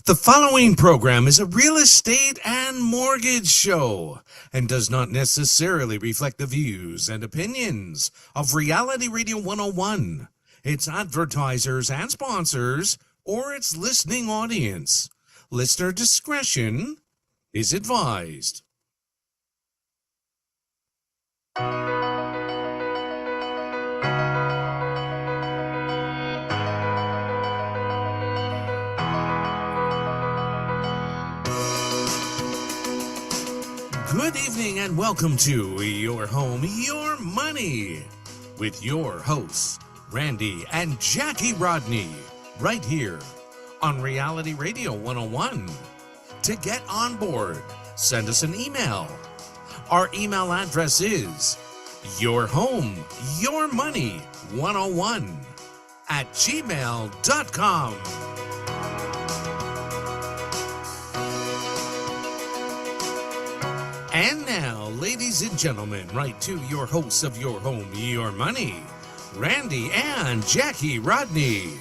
The following program is a real estate and mortgage show and does not necessarily reflect the views and opinions of Reality Radio 101, its advertisers and sponsors, or its listening audience. Listener discretion is advised. Good evening and welcome to Your Home, Your Money with your hosts, Randy and Jackie Rodney, right here on Reality Radio 101. To get on board, send us an email. Our email address is yourhomeyourmoney101@gmail.com. And now, ladies and gentlemen, right to your hosts of Your Home, Your Money, Randy and Jackie Rodney.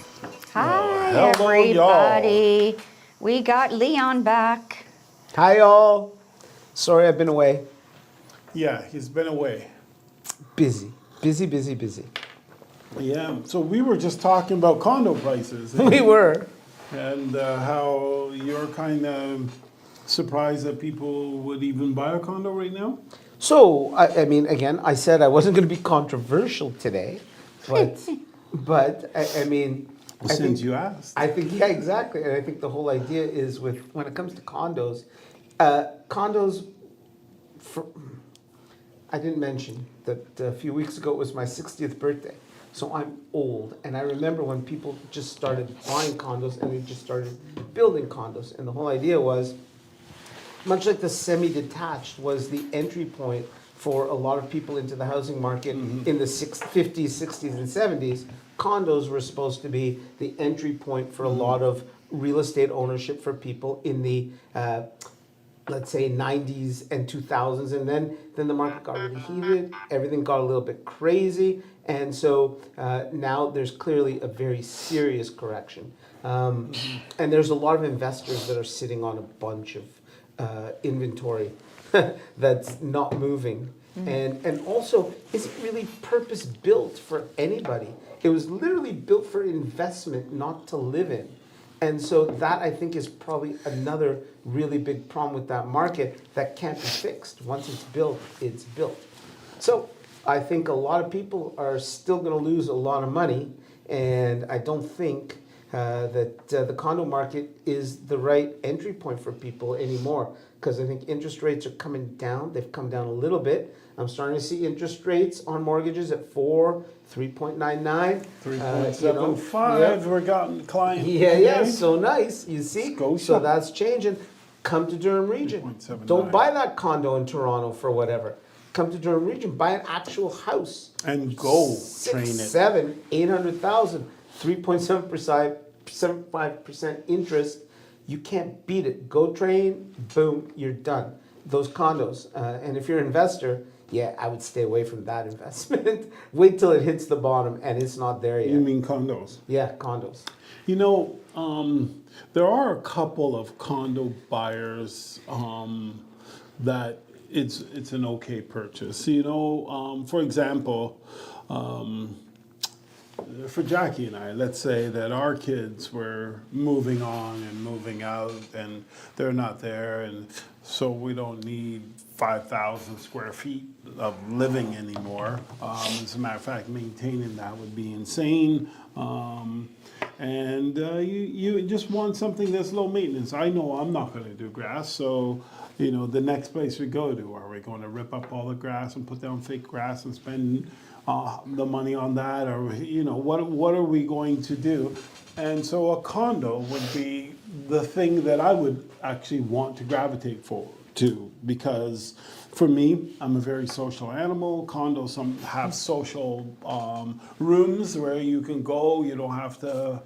Hi, Hello, everybody. We got Leon back. Hi, y'all. Sorry I've been away. Yeah, he's been away. Busy. Yeah, so we were just talking about condo prices We were. and how you're kind of surprised that people would even buy a condo right now. So, I mean, again, I said I wasn't going to be controversial today, but, I mean, Well, since you asked. I think, yeah, exactly. And I think the whole idea is when it comes to condos, I didn't mention that a few weeks ago it was my 60th birthday. So I'm old, and I remember when people just started buying condos and they just started building condos. And the whole idea was, much like the semi-detached was the entry point for a lot of people into the housing market in the 50s, 60s, and 70s, condos were supposed to be the entry point for a lot of real estate ownership for people in the let's say 90s and 2000s, and then the market got really heated, everything got a little bit crazy, and so now there's clearly a very serious correction. And there's a lot of investors that are sitting on a bunch of inventory that's not moving. And also, is it really purpose built for anybody? It was literally built for investment, not to live in. And so that, I think, is probably another really big problem with that market that can't be fixed. Once it's built, it's built. So I think a lot of people are still going to lose a lot of money, and I don't think that the condo market is the right entry point for people anymore, because I think interest rates are coming down. They've come down a little bit. I'm starting to see interest rates on mortgages at 3.99. 3.75, we're gotten client. Yeah, so nice. You see? Scotia. So that's changing. Come to Durham Region. 3.79. Don't buy that condo in Toronto for whatever. Come to Durham Region. Buy an actual house. And go train it. 7, 800,000, 3.75% interest. You can't beat it. Go train, boom, you're done. Those condos. And if you're an investor, yeah, I would stay away from that investment. Wait till it hits the bottom and it's not there yet. You mean condos? Yeah, condos. You know, there are a couple of condo buyers that it's an okay purchase. You know, for example, for Jackie and I, let's say that our kids were moving on and moving out and they're not there, and so we don't need 5,000 square feet of living anymore. As a matter of fact, maintaining that would be insane. And you just want something that's low maintenance. I know I'm not going to do grass, so you know the next place we go to, are we going to rip up all the grass and put down fake grass and spend the money on that, or you know what are we going to do? And so a condo would be the thing that I would actually want to gravitate to, because for me, I'm a very social animal. Condos have social rooms where you can go. You don't have to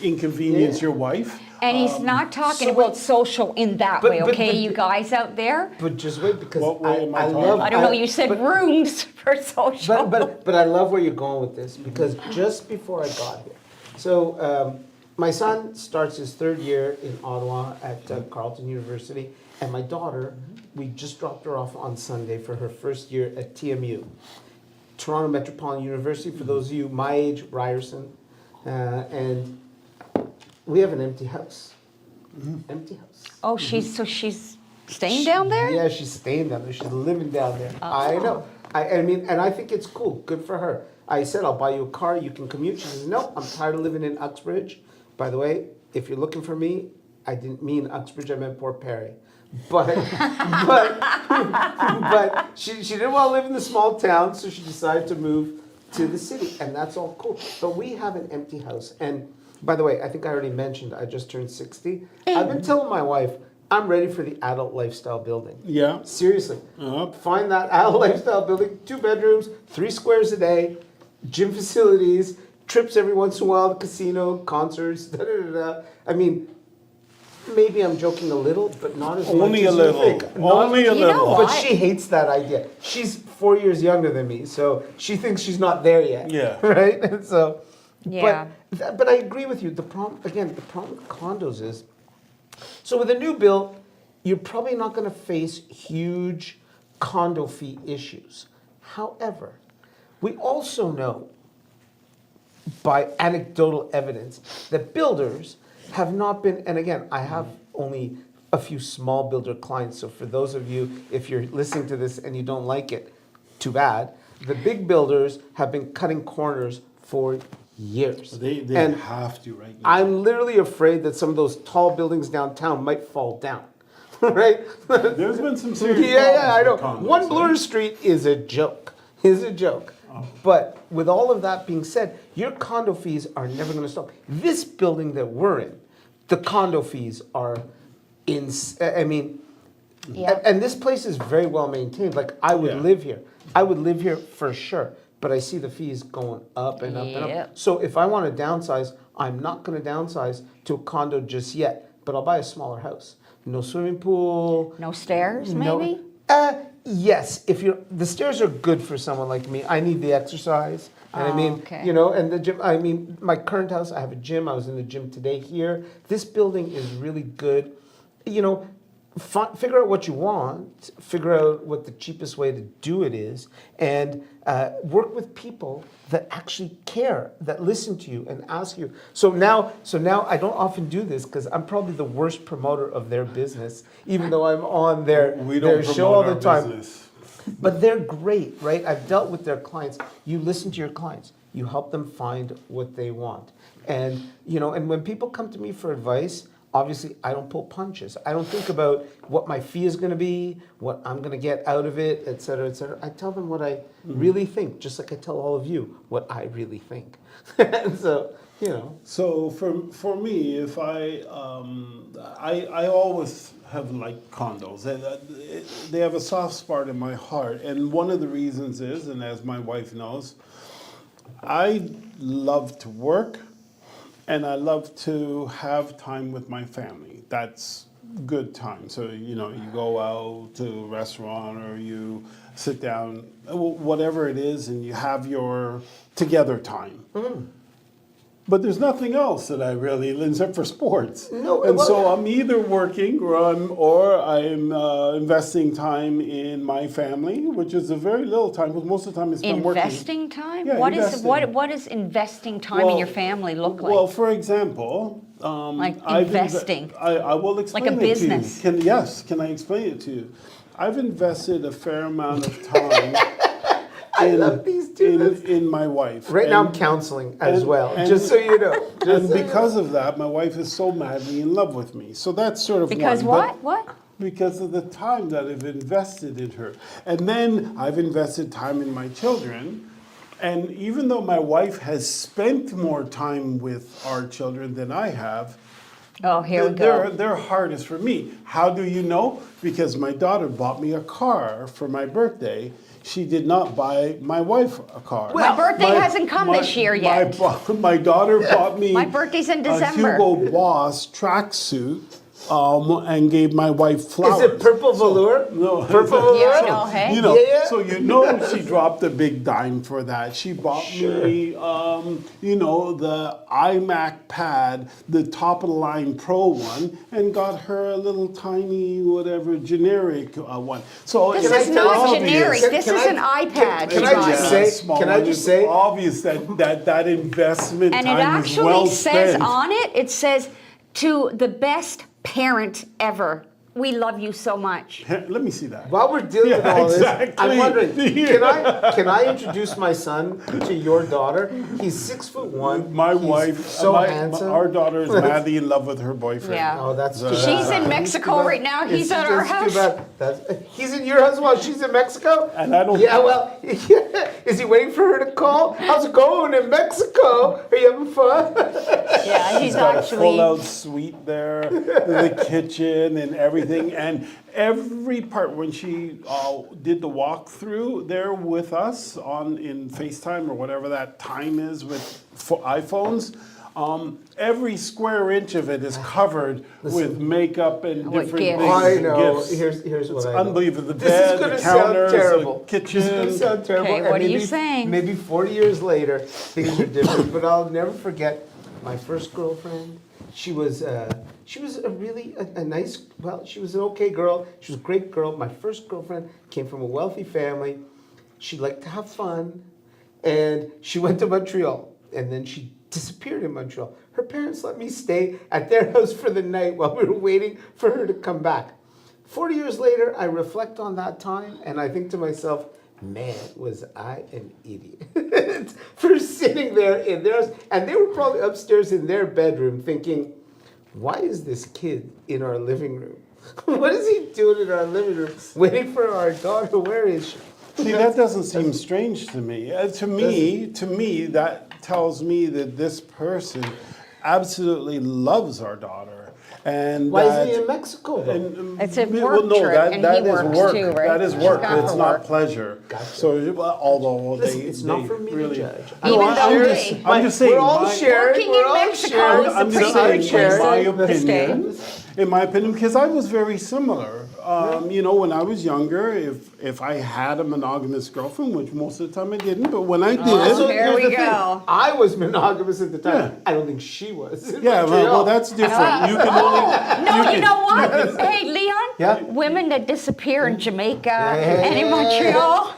inconvenience your wife. And he's not talking so about what- social in that but- way, but- okay, but- you guys out there? But just wait, because What way am I I talking? love. I don't know, you said but- rooms for social. But I love where you're going with this, because just before I got here, so my son starts his third year in Ottawa at Carleton University, and my daughter, we just dropped her off on Sunday for her first year at TMU, Toronto Metropolitan University. For those of you my age, Ryerson, and we have an empty house. Empty house. Oh, she's staying down there? Yeah, she's staying down there. She's living down there. I know. I mean, and I think it's cool. Good for her. I said, I'll buy you a car. You can commute. She says, no, I'm tired of living in Uxbridge. By the way, if you're looking for me, I didn't mean Uxbridge. I meant Port Perry. But she didn't want to live in the small town, so she decided to move to the city, and that's all cool. But we have an empty house. And by the way, I think I already mentioned I just turned 60. I've been telling my wife, I'm ready for the adult lifestyle building. Yeah. Seriously. Uh-huh. Find that adult lifestyle building, 2 bedrooms, 3 squares a day, gym facilities, trips every once in a while, the casino, concerts, da da da da. I mean, maybe I'm joking a little, but not as much Only as a you little. think. Only a You know little. what? But she hates that idea. She's 4 years younger than me, so she thinks she's not there yet. Yeah. Right? And so, Yeah. but I agree with you. The problem with condos is, so with a new build, you're probably not going to face huge condo fee issues. However, we also know by anecdotal evidence that builders have not been, and again, I have only a few small builder clients, so for those of you, if you're listening to this and you don't like it, too bad. The big builders have been cutting corners for years. They And have to right now. I'm literally afraid that some of those tall buildings downtown might fall down, right? There's been some serious Yeah, I know. problems with condos, One right? Bloor Street is a joke. Is a joke. But with all of that being said, your condo fees are never going to stop. This building that we're in, the condo fees are I mean, Yeah. and this place is very well maintained. Like I would Yeah. live here. I would live here for sure. But I see the fees going up and up and Yep. up. So if I want to downsize, I'm not going to downsize to a condo just yet. But I'll buy a smaller house. No swimming pool. No stairs, No- maybe? Yes, if you're, the stairs are good for someone like me. I need the exercise. And I Oh, mean, okay. you know, and the gym, I mean, my current house, I have a gym. I was in the gym today here. This building is really good. You know, figure out what you want, figure out what the cheapest way to do it is, and work with people that actually care, that listen to you and ask you. So now I don't often do this because I'm probably the worst promoter of their business, even though I'm on their We don't show all promote the our time. business. But they're great, right? I've dealt with their clients. You listen to your clients. You help them find what they want. And, you know, and when people come to me for advice, obviously I don't pull punches. I don't think about what my fee is going to be, what I'm going to get out of it, et cetera, et cetera. I tell them what I really think, just like I tell all of you what I really think. And so, you know. So for me, if I always have liked condos. They have a soft spot in my heart, and one of the reasons is, and as my wife knows, I love to work, and I love to have time with my family. That's good time. So you know, you go out to a restaurant or you sit down, whatever it is, and you have your together time. But there's nothing else that I really, except for sports. No, and well- so I'm either working or I'm investing time in my family, which is a very little time, because most of the time it's spent working. Investing time? Yeah, What is investing. what does investing time in your family look like? Well, for example, Like I've investing. I will explain Like a it to you. business. Can I explain it to you? I've invested a fair amount of time I love these two. in my wife. Right now I'm And- counseling as and- well, and- just so you know. And Just so you know. because of that, my wife is so madly in love with me. So that's sort of Because one. what? What? Because of the time that I've invested in her. And then I've invested time in my children. And even though my wife has spent more time with our children than I have, Oh, here we go. their heart is for me. How do you know? Because my daughter bought me a car for my birthday. She did not buy my wife a car. My birthday hasn't come this year yet. My daughter bought me My birthday's in December. a Hugo Boss tracksuit and gave my wife flowers. Is it purple velour? No. Purple velour? Yeah, I know, hey? You know, Yeah. so you know she dropped a big dime for that. She bought me, you know, the iMac pad, the top of the line Pro one, and got her a little tiny whatever generic one. So This it's is not obvious. generic. This Can is I- an iPad. can you I got just me. say- Small can I one. just It's say- obvious that investment And it time is actually well says spent. on it says, to the best parent ever, we love you so much. Let me see that. While we're dealing with Yeah, all this, exactly. I'm wondering, Yeah. can I introduce my son to your daughter? He's 6'1". My He's wife, so handsome. our daughter is madly in love with her boyfriend. Yeah. Oh, that's too She's bad. in Mexico right now. He's It's at our just too house. bad. He's in your house while she's in Mexico? And I don't- Yeah, well, is he waiting for her to call? How's it going in Mexico? Are you having fun? Yeah, he's Got a actually. full-out suite there, the kitchen and everything, and every part when she did the walkthrough there with us in FaceTime or whatever that time is with iPhones. Every square inch of it is covered with makeup and What different gifts. things. I and know. gifts. Here's what It's I know. unbelievable. The This is bed, gonna the sound counters, the terrible. This is kitchen. gonna sound terrible. Okay, and what are you maybe- saying? Maybe 40 years later, things are different. But I'll never forget my first girlfriend. She was a really a nice. Well, she was an okay girl. She was a great girl. My first girlfriend came from a wealthy family. She liked to have fun, and she went to Montreal, and then she disappeared in Montreal. Her parents let me stay at their house for the night while we were waiting for her to come back. 40 years later, I reflect on that time and I think to myself, man, was I an idiot for sitting there in theirs. And they were probably upstairs in their bedroom thinking, why is this kid in our living room? What is he doing in our living room waiting for our daughter? Where is she? See, that doesn't seem strange to me. To me, that tells me that this person absolutely loves our daughter, and Why that, is he in Mexico though? It's a work trip, and he is works work. too, right? That is She's work. gone It's for not work. pleasure. Gotcha. So, although Listen, they, it's not they for me really, to judge. Even I'm though just- they- I'm just saying, we're all my- sharing. Working We're in all Mexico sharing. is I'm the just pretty saying, good in my place to stay. opinion, because I was very similar. You know, when I was younger, if I had a monogamous girlfriend, which most of the time I didn't, but when I did, Oh, here here's we the thing. go. I was monogamous at the time. Yeah. I don't think she was. in yeah, well, Montreal. that's different. You can only. No, you know what? Hey, Leon. Yeah. Women that disappear in Jamaica Yeah. and in Montreal.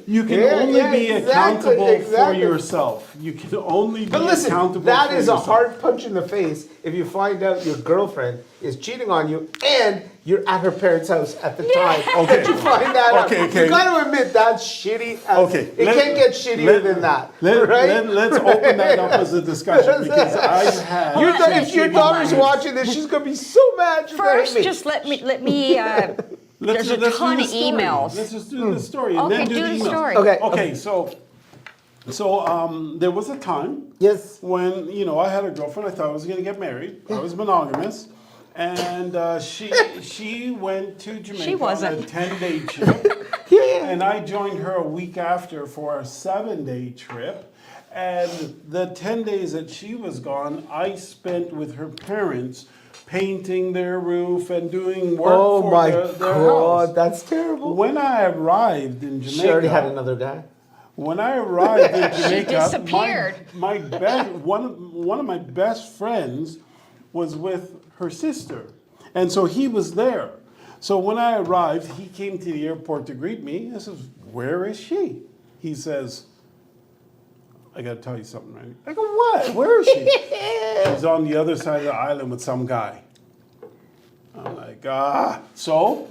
You can Yeah, only yeah, be exactly, accountable for exactly. yourself. You can only be But listen, accountable that for is a yourself. hard punch in the face if you find out your girlfriend is cheating on you and you're at her parents' house at the time Okay. that you find that out. Okay, okay. You got to admit that's shitty. Okay, It can't get shittier than that, right? Let's open that up as a discussion because I've had. If your daughter's watching this, she's gonna be so mad. She's gonna hate First, me. just let me. There's a let's do ton the of story. emails. Let's just do the story and Okay, then do do the the emails. story. Okay. Okay, so there was a time Yes. when I had a girlfriend. I thought I was going to get married. I was monogamous, and she went to Jamaica She wasn't. on a 10-day trip, Yeah. and I joined her a week after for a 7-day trip. And the 10 days that she was gone, I spent with her parents painting their roof and doing work Oh for my their God, house. that's terrible. When I arrived in Jamaica, She already had another guy. when I arrived in Jamaica, disappeared. my one of my best friends was with her sister, and so he was there. So when I arrived, he came to the airport to greet me. I says, "Where is she?" He says, "I got to tell you something, right?" I go, "What? Where is she?" She's on the other side of the island with some guy. I'm like, So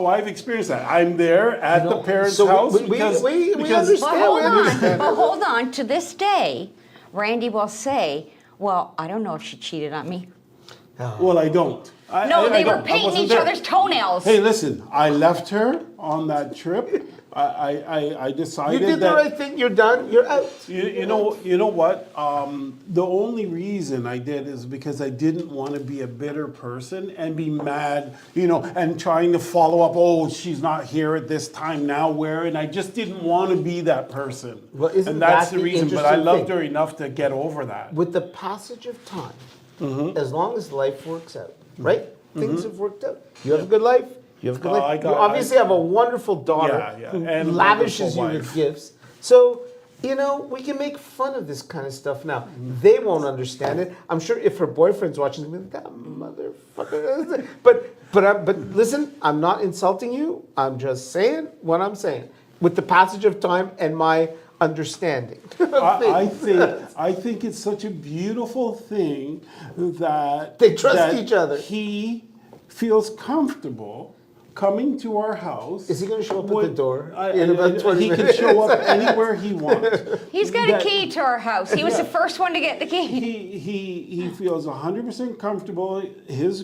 I've experienced that. I'm there at the parents' so house we because understand. But hold on. But hold on. To this day, Randy will say, "Well, I don't know if she cheated on me." Well, I don't. No, they were don't. I painting wasn't each there. other's toenails. Hey, listen, I left her on that trip. I decided You did the that right thing. You're done. You're out. you know what? The only reason I did is because I didn't want to be a bitter person and be mad, and trying to follow up. Oh, she's not here at this time now. Where? And I just didn't want to be that person. Well, isn't and that's that the the reason. But I interesting loved thing? her enough to get over that. With the passage of time, Mm-hmm. as long as life works out, right? things have worked out. You have a good life. You have a good Oh, life. You obviously have a wonderful daughter Yeah, who and a lavishes you wonderful with wife. gifts. So, you know, we can make fun of this kind of stuff now. They won't understand it. I'm sure if her boyfriend's watching, they'll be like, that motherfucker. But listen, I'm not insulting you. I'm just saying what I'm saying with the passage of time and my understanding. of I things. think it's such a beautiful thing that They trust that each other. He feels comfortable coming to our house. Is he gonna show up at the door in and about 20 he minutes? can show up anywhere he wants. He's got a That- key to our house. He was the first one to get the key. He feels 100% comfortable. His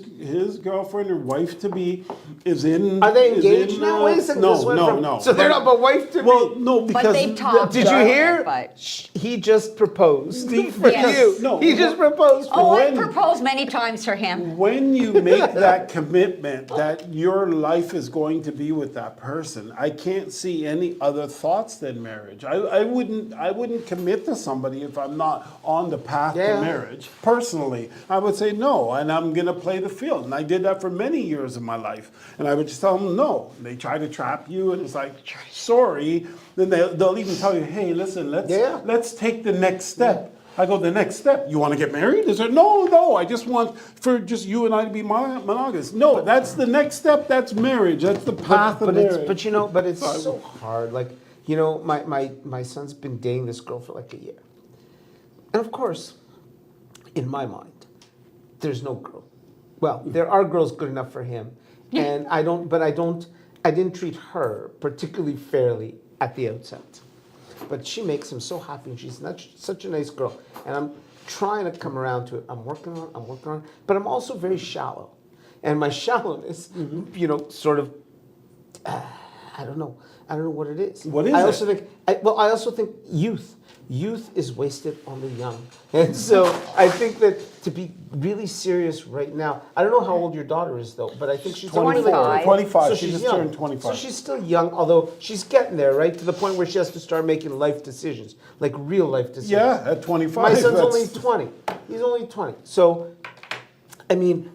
girlfriend or wife to be is in. Are they is engaged in, now? Wait a second. No, this went no, from- no. So they're not but wife to Well, be. no, because they've talked. Did you about hear? it, but- He just proposed Because- for Yes. you. No, he just proposed for Oh, you. I proposed many times for him. when you make that commitment that your life is going to be with that person, I can't see any other thoughts than marriage. I wouldn't commit to somebody if I'm not on the path Yeah. to marriage. Personally, I would say no, and I'm gonna play the field. And I did that for many years of my life. And I would just tell them no. They try to trap you, and it's like, sorry. Then they'll even tell you, hey, listen, let's take the next step. I go, the next step, you want to get married? They said, no, I just want for just you and I to be monogamous. No, that's the next step, that's marriage, that's the path of marriage. But you know, but it's so hard. Like, you know, my son's been dating this girl for like a year. And of course, in my mind, there's no girl. Well, there are girls good enough for him. And I didn't treat her particularly fairly at the outset. But she makes him so happy, and she's such a nice girl. And I'm trying to come around to it. I'm working on it. But I'm also very shallow. And my shallowness, you know, sort of, I don't know what it is. What is I it? also think, I also think youth. Youth is wasted on the young. And so I think that to be really serious right now, I don't know how old your daughter is though, but I think she's only like 25. 25, So she she's just young. turned 25. So she's still young, although she's getting there, right? To the point where she has to start making life decisions, like real life decisions. Yeah, at 25. My son's that's- only 20. He's only 20. So, I mean,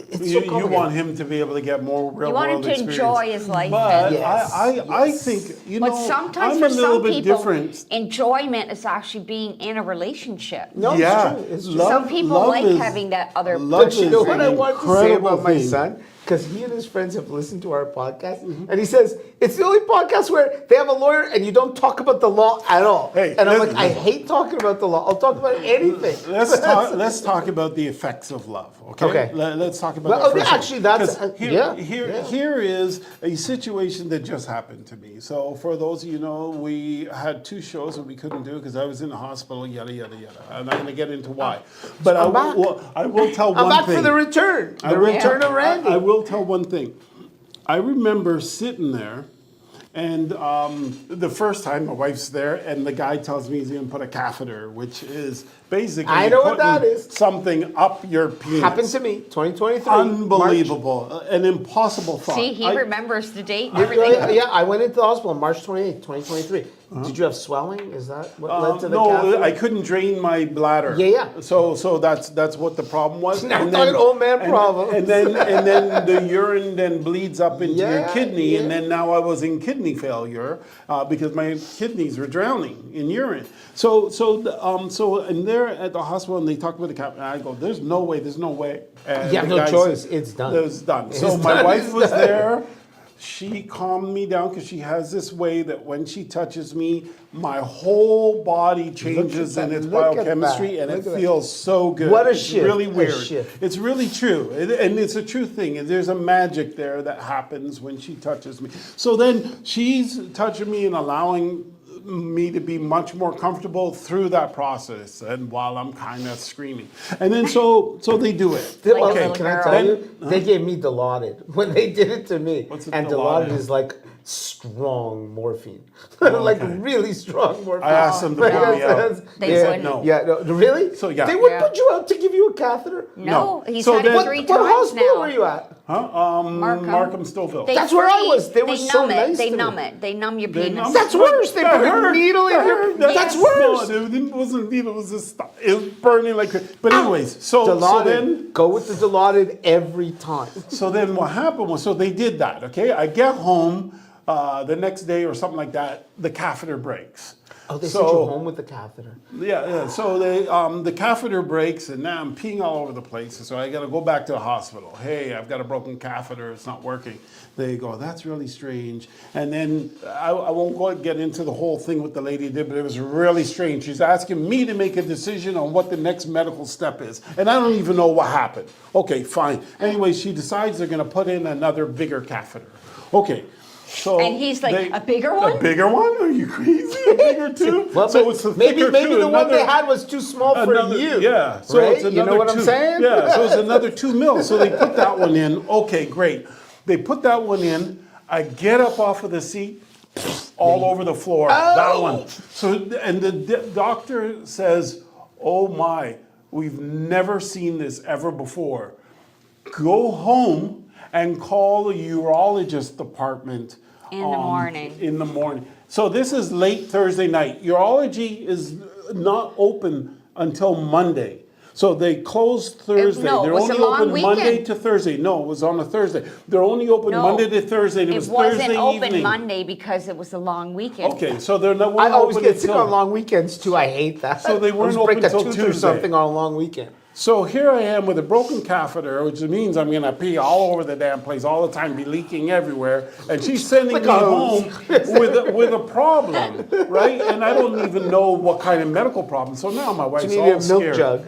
it's so You complicated. want him to be able to get more real You want him world to experience. enjoy his life. But and- Yes. I think, you know, But sometimes I'm for a little some bit people, different. enjoyment is actually being in a relationship. No, Yeah. it's true. It's true. Love- Some people love like is- having that other love But you know is what an I want to say incredible about my thing. son? Because he and his friends have listened to our podcast, and he says it's the only podcast where they have a lawyer and you don't talk about the law at all. Hey, and I'm listen. like, I hate talking about the law. I'll talk about anything. Let's talk about the effects of love, okay? Okay. Let's talk about Well, that okay, first. actually, that's- 'Cause yeah. Here is a situation that just happened to me. So for those of you who know, we had 2 shows that we couldn't do because I was in the hospital, yada, yada, yada. I'm not going to get into why. But I'm back. I will tell I'm one back thing. for the return. I The will return tell- of Randy. I will tell one thing. I remember sitting there, and the first time my wife's there, and the guy tells me he's going to put a catheter, which is basically I know what putting that is. something up your penis. Happened to me, 2023. Unbelievable, an impossible thought. See, he I- remembers the date and March. everything. Yeah, I went into the hospital on March 28th, 2023. Did you have swelling? Is that what led to the no, catheter? I couldn't drain my bladder. Yeah. So that's what the problem was. Now And talking old man and- problems. And then the urine then bleeds up into your Yeah, kidney, yeah. and then now I was in kidney failure because my kidneys were drowning in urine. So and they're at the hospital and they talk about the cap, and I go, there's no way. And You have the no guy choice. said, It's done. It was done. So It's my done. wife It's was done. there. She calmed me down because she has this way that when she touches me, my whole body changes in that. its Look at biochemistry, that. and Look it at that. feels so good. What a It's shift, really a weird. shift. It's really true, and it's a true thing. And there's a magic there that happens when she touches me. So then she's touching me and allowing me to be much more comfortable through that process, and while I'm kind of screaming, and then so they do it. Like a Okay, little can I girl. tell Then- you? They gave me Dilaudid when they did it to me. What's a and Dilaudid? Dilaudid is like strong morphine, like okay. really strong morphine. I asked them to put me out. They yeah, wouldn't. No. Yeah, no, really? So, yeah. They would Yeah. put you out to give you a catheter? No, he's So had then- it What, 3 what times hospital now. were you at? Markham. Stouffville. That's where I was. They were so numb it. nice They to me. numb it. They numb your They penis. numb- That's worse. They That put a hurt. needle in That your. hurt. That's worse. No, it wasn't needle. It was just it was burning like. But anyways, so Dilaudid. then Go with the Dilaudid every time. so then what happened was, so they did that, okay? I get home the next day or something like that, the catheter breaks. Oh, they sent you home with the catheter. Yeah. So the catheter breaks, and now I'm peeing all over the place. So I got to go back to the hospital. Hey, I've got a broken catheter. It's not working. They go, that's really strange. And then I won't get into the whole thing with the lady did, but it was really strange. She's asking me to make a decision on what the next medical step is, and I don't even know what happened. Okay, fine. Anyway, she decides they're going to put in another bigger catheter. Okay. So And he's like, "A bigger one?" A bigger one? Are you crazy? A bigger too? Well, so but it's a maybe thicker maybe too, the one they another- had was too small for you. Yeah. So right? it's another You know what two, I'm saying? Yeah. So it's another 2 mil. So they put that one in. Okay, great. They put that one in. I get up off of the seat, all over the floor. That one. So and the doctor says, "Oh my, we've never seen this ever before. Go home and call the urologist department In the morning. In the morning. So this is late Thursday night. Urology is not open until Monday. So they closed Thursday. no, it They're was a only long open Monday weekend. to Thursday. No, it was on a Thursday. They're only open No, Monday to Thursday. And it was wasn't Thursday open evening. Monday because it was a long weekend. Okay, so they're not. I always open get sick until- on long weekends too. I hate that. So they weren't I always break open a till tooth or Tuesday. something on a long weekend. So here I am with a broken catheter, which means I'm gonna pee all over the damn place all the time, be leaking everywhere. And she's sending me Like a home hose. with a problem, right? And I don't even know what kind of medical problem. So now my wife's You all need a milk scared. jug.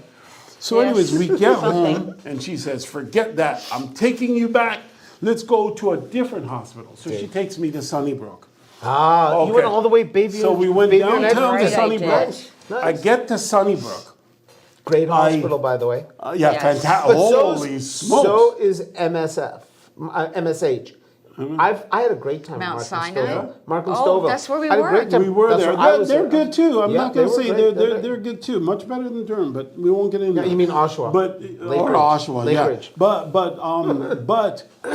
So Yes. anyways, we get Something. home and she says, forget that. I'm taking you back. Let's go to a different hospital. So she takes me to Sunnybrook. Ah, you Okay. went all the way, baby. So we went Baby and downtown to Right, I Sunnybrook. did. Nice. I get to Sunnybrook. Great hospital, by the way. Yeah, Yes. fantastic. But Holy smokes. so is MSF, MSH. I had a great time. Mount at Markham Sinai? Stouffville. Markham Oh, Stouffville. that's where we I had a were. great time. We were That's there. where I They're, was they're there. good too. I'm Yeah, not they going to were say great. they're good too. Much better than Durham, but we won't get into Yeah, that. you mean Oshawa. But Lake or Ridge. Oshawa, Lake yeah. Ridge. But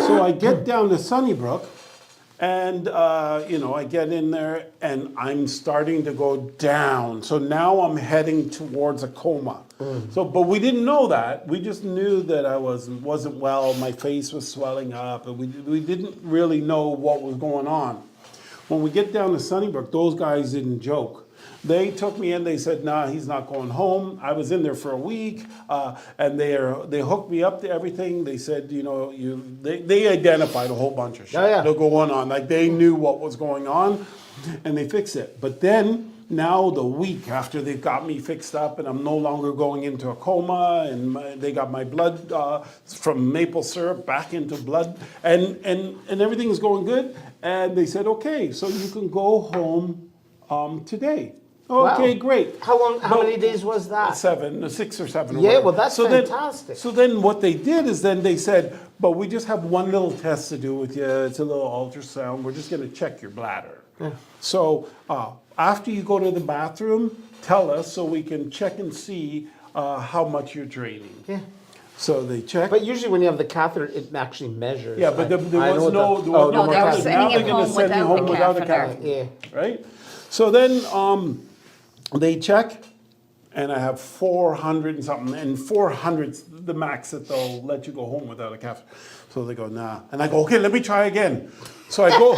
so I get down to Sunnybrook, and I get in there, and I'm starting to go down. So now I'm heading towards a coma. So, but we didn't know that. We just knew that I wasn't well. My face was swelling up, and we didn't really know what was going on. When we get down to Sunnybrook, those guys didn't joke. They took me in. They said, "Nah, he's not going home." I was in there for a week, and they hooked me up to everything. They said, they identified a whole bunch of shit Yeah. that going on. Like they knew what was going on, and they fixed it. But then now the week after they've got me fixed up, and I'm no longer going into a coma, and they got my blood from maple syrup back into blood, and everything's going good. And they said, "Okay, so you can go home today." Okay, Wow. great. How But- many days was that? 6 or 7. or Yeah, whatever. well, that's Then- fantastic. so then what they did is then they said, "But we just have one little test to do with you. It's a little ultrasound. We're just going to check your bladder." So after you go to the bathroom, tell us so we can check and see how much you're draining. Yeah. So they check. But usually when you have the catheter, it actually measures. Yeah, but there I was know no, what there was No, no they were catheter. sending Now him they're going to home send you without home the without a catheter. catheter. Yeah. Right? So then they check, and I have 400 and something, and 400's the max that they'll let you go home without a catheter. So they go, nah. And I go, okay, let me try again. So I go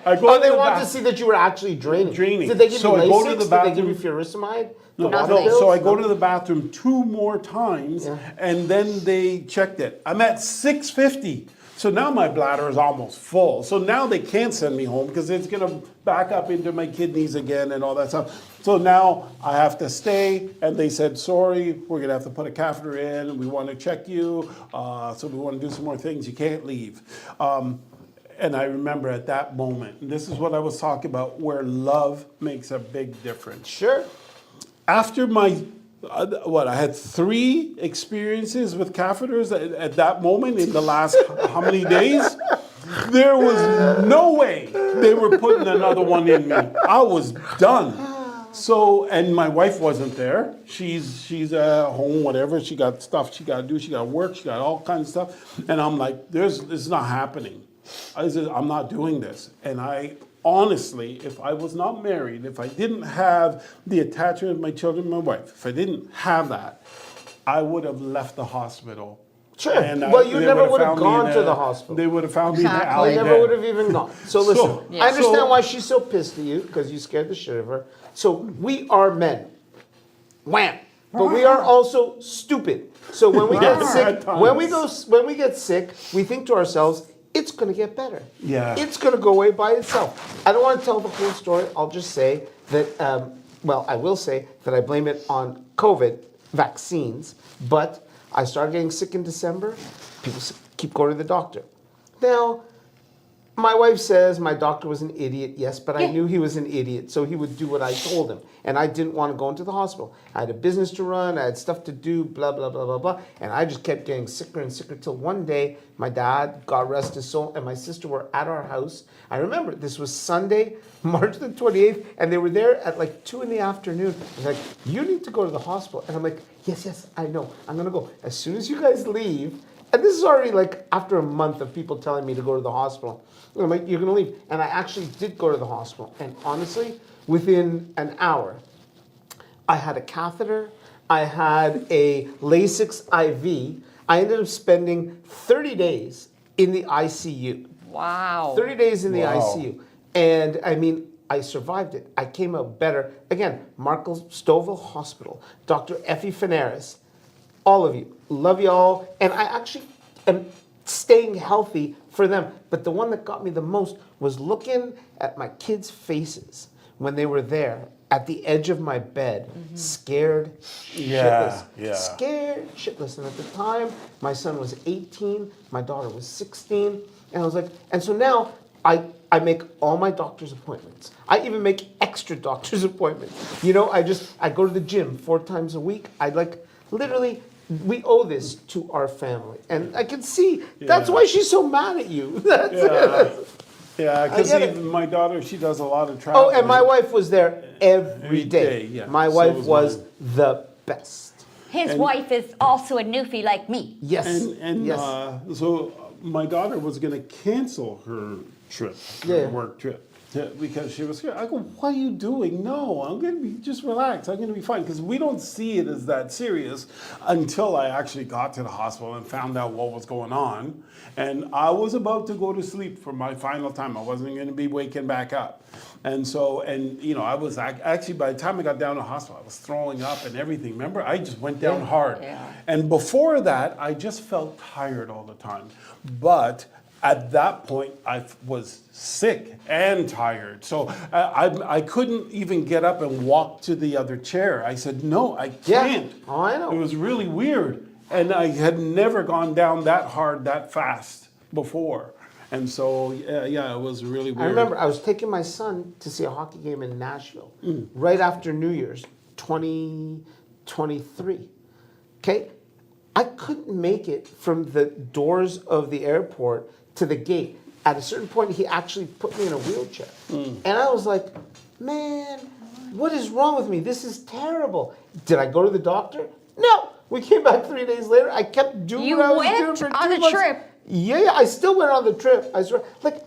Oh, to they the want to bath- see that you were actually draining. Draining. Did they give So you I go to Lasix? the Did they give bathroom. you furosemide? No, The water no. pills? So I go No? to the bathroom 2 more times, Yeah. and then they checked it. I'm at 650. So now my bladder is almost full. So now they can't send me home because it's going to back up into my kidneys again and all that stuff. So now I have to stay, and they said, sorry, we're going to have to put a catheter in. We want to check you. So we want to do some more things. You can't leave. And I remember at that moment, and this is what I was talking about, where love makes a big difference. Sure. After my, I had 3 experiences with catheters at that moment in the last how many days? There was no way they were putting another one in me. I was done. So, and my wife wasn't there. She's at home, whatever. She got stuff she got to do. She got work. She got all kinds of stuff. And I'm like, it's not happening. I said, I'm not doing this. And I honestly, if I was not married, if I didn't have the attachment of my children, my wife, if I didn't have that, I would have left the hospital. Sure. And, Well, you they never would would have found me gone in to a- the hospital. They would have found me in the Exactly. alley I never dead. would have even gone. So listen, Yeah. I understand So- why she's so pissed at you, because you scared the shit of her. So we are men. Wham. But we are also stupid. So when we get Right. sick, At times. when we get sick, we think to ourselves, it's gonna get better. Yeah. It's gonna go away by itself. I don't want to tell the whole story. I'll just say that, well, I will say that I blame it on COVID vaccines, but I started getting sick in December. People keep going to the doctor. Now, my wife says my doctor was an idiot, yes, but I knew he was an idiot, so he would do what I told him. And I didn't want to go into the hospital. I had a business to run, I had stuff to do, blah, blah, blah, blah, blah. And I just kept getting sicker and sicker till one day my dad, God rest his soul, and my sister were at our house. I remember this was Sunday, March the 28th, and they were there at like 2 in the afternoon. They're like, you need to go to the hospital. And I'm like, yes, I know, I'm gonna go. As soon as you guys leave, and this is already like after a month of people telling me to go to the hospital. I'm like, you're gonna leave. And I actually did go to the hospital. And honestly, within an hour, I had a catheter, I had a Lasix IV. I ended up spending 30 days in the ICU. Wow. 30 days in the Wow. ICU. And I mean, I survived it. I came out better. Again, Markle Stouffville Hospital, Dr. Effie Fenaris, all of you, love you all. And I actually am staying healthy for them. But the one that got me the most was looking at my kids' faces when they were there at the edge of my bed, scared shitless. Yeah. Scared shitless. And at the time, my son was 18, my daughter was 16. And I was like, and so now I make all my doctor's appointments. I even make extra doctor's appointments. You know, I go to the gym 4 times a week. I like, literally, we owe this to our family. And I can see, that's Yeah. why she's so mad at you. That's it. Yeah, because I get it. my daughter, she does a lot of traveling. Oh, and my wife was there every Every day. day, yeah. My So wife was was mine. the best. His wife is also a newfie like me. Yes. And yes. So my daughter was going to cancel her trip, Yeah. her work trip, because she was scared. I go, what are you doing? No, I'm going to be, just relax. I'm going to be fine. Because we don't see it as that serious until I actually got to the hospital and found out what was going on. And I was about to go to sleep for my final time. I wasn't going to be waking back up. And so, and you know, I was actually, by the time I got down to the hospital, I was throwing up and everything. Remember, I just went down hard. Yeah. And before that, I just felt tired all the time. But at that point, I was sick and tired. So I couldn't even get up and walk to the other chair. I said, no, I Yeah. can't. Oh, I know. It was really weird. And I had never gone down that hard, that fast before. And so, yeah, it was really weird. I remember I was taking my son to see a hockey game in Nashville right after New Year's 2023. Okay? I couldn't make it from the doors of the airport to the gate. At a certain point, he actually put me in a wheelchair. And I was like, man, what is wrong with me? This is terrible. Did I go to the doctor? No. We came back 3 days later. I kept doing You what I was went doing for on 2 a months. trip. Yeah, I still went on the trip. I swear. Like,